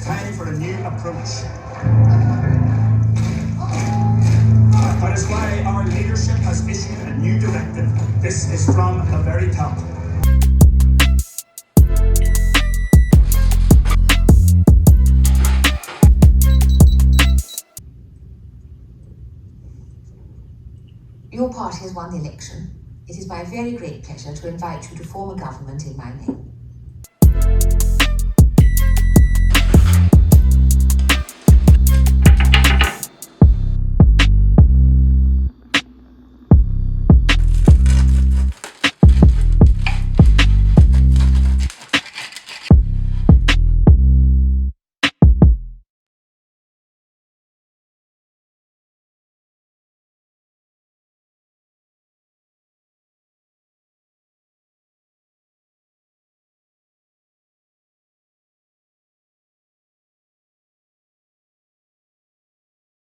It's time for a new approach. That is why our leadership has issued a new directive. This is from the very top. Your party has won the election. It is my very great pleasure to invite you to form a government in my name.